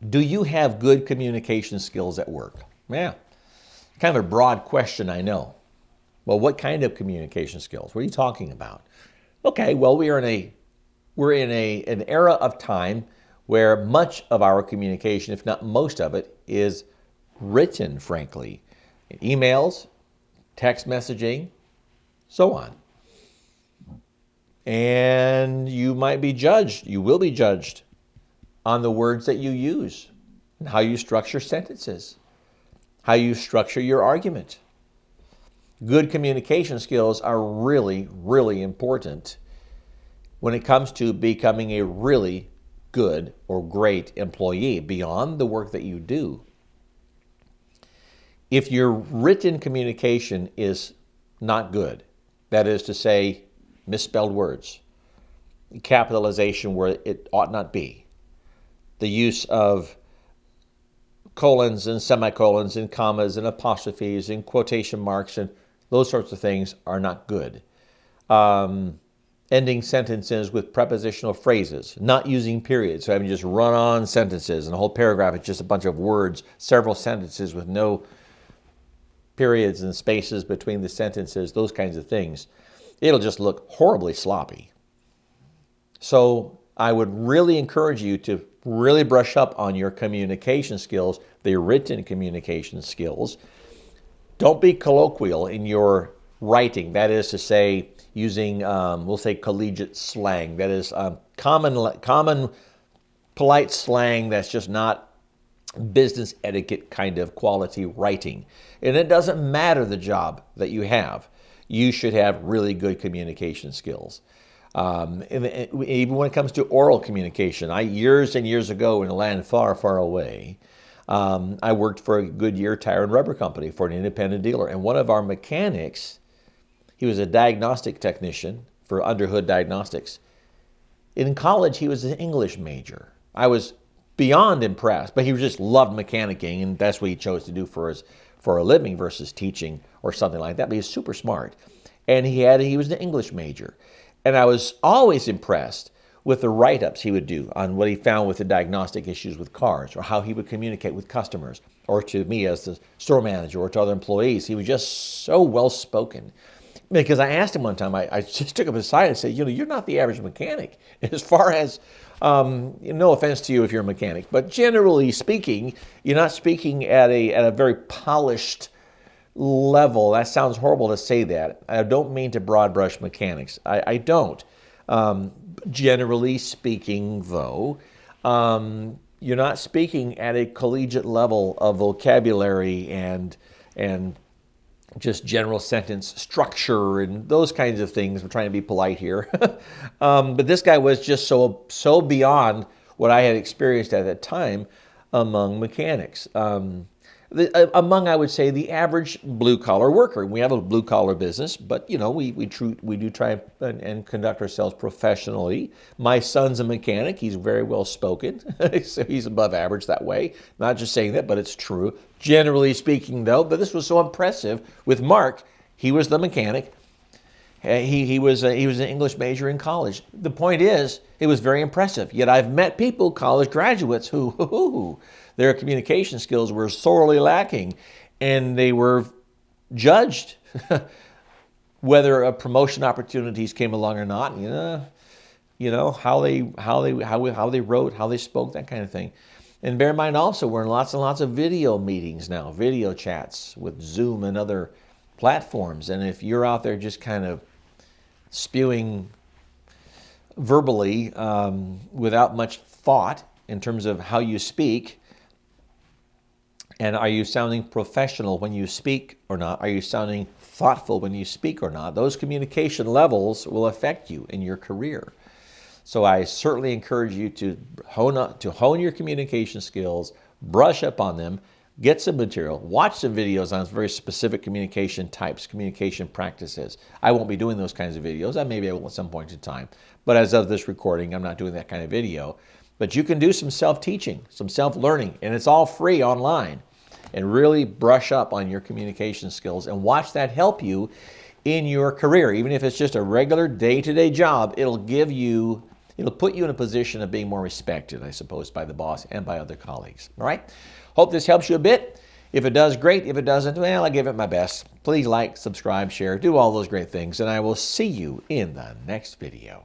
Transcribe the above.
Do you have good communication skills at work? Yeah, kind of a broad question, I know. Well, what kind of communication skills? What are you talking about? Okay, well, we're in an era of time where much of our communication, if not most of it, is written, frankly, in emails, text messaging, so on. And you might be judged, you will be judged on the words that you use and how you structure sentences, how you structure your argument. Good communication skills are really, really important when it comes to becoming a really good or great employee beyond the work that you do. If your written communication is not good, that is to say, misspelled words, capitalization where it ought not be, the use of colons and semicolons and commas and apostrophes and quotation marks and those sorts of things are not good. Ending sentences with prepositional phrases, not using periods, so having just run-on sentences and the whole paragraph is just a bunch of words, several sentences with no periods and spaces between the sentences, those kinds of things. It'll just look horribly sloppy. So I would really encourage you to really brush up on your communication skills, the written communication skills. Don't be colloquial in your writing. That is to say, using, we'll say, collegiate slang. That is common polite slang that's just not business etiquette kind of quality writing. And it doesn't matter the job that you have. You should have really good communication skills. And even when it comes to oral communication, years and years ago in a land far, far away, I worked for a Goodyear tire and rubber company for an independent dealer. And one of our mechanics, he was a diagnostic technician for underhood diagnostics. In college, he was an English major. I was beyond impressed, but he just loved mechanicking, and that's what he chose to do for a living versus teaching or something like that. But he's super smart. And he was an English major. And I was always impressed with the write-ups he would do on what he found with the diagnostic issues with cars, or how he would communicate with customers, or to me as the store manager, or to other employees. He was just so well-spoken. Because I asked him one time, I just took him aside and said, you're not the average mechanic. As far as, no offense to you if you're a mechanic, but generally speaking, you're not speaking at a very polished level. That sounds horrible to say that. I don't mean to broad brush mechanics. I don't. Generally speaking, though, you're not speaking at a collegiate level of vocabulary and just general sentence structure and those kinds of things. We're trying to be polite here. But this guy was just so beyond what I had experienced at that time among mechanics. Among, I would say, the average blue-collar worker. We have a blue-collar business, but, we do try and conduct ourselves professionally. My son's a mechanic. He's very well-spoken, so he's above average that way. Not just saying that, but it's true. Generally speaking, though, but this was so impressive with Mark. He was the mechanic. He was an English major in college. The point is, it was very impressive. Yet I've met people, college graduates, who their communication skills were sorely lacking, and they were judged whether promotion opportunities came along or not. How they wrote, how they spoke, that kind of thing. And bear in mind also, we're in lots and lots of video meetings now, video chats with Zoom and other platforms. And if you're out there just kind of spewing verbally without much thought in terms of how you speak, and are you sounding professional when you speak or not? Are you sounding thoughtful when you speak or not? Those communication levels will affect you in your career. So I certainly encourage you to hone your communication skills, brush up on them, get some material, watch some videos on very specific communication types, communication practices. I won't be doing those kinds of videos. I maybe I will at some point in time. But as of this recording, I'm not doing that kind of video. But you can do some self-teaching, some self-learning, and it's all free online. And really brush up on your communication skills and watch that help you in your career. Even if it's just a regular day-to-day job, it'll give you It'll put you in a position of being more respected, I suppose, by the boss and by other colleagues. All right? Hope this helps you a bit. If it does, great. If it doesn't, well, I'll give it my best. Please like, subscribe, share, do all those great things, and I will see you in the next video.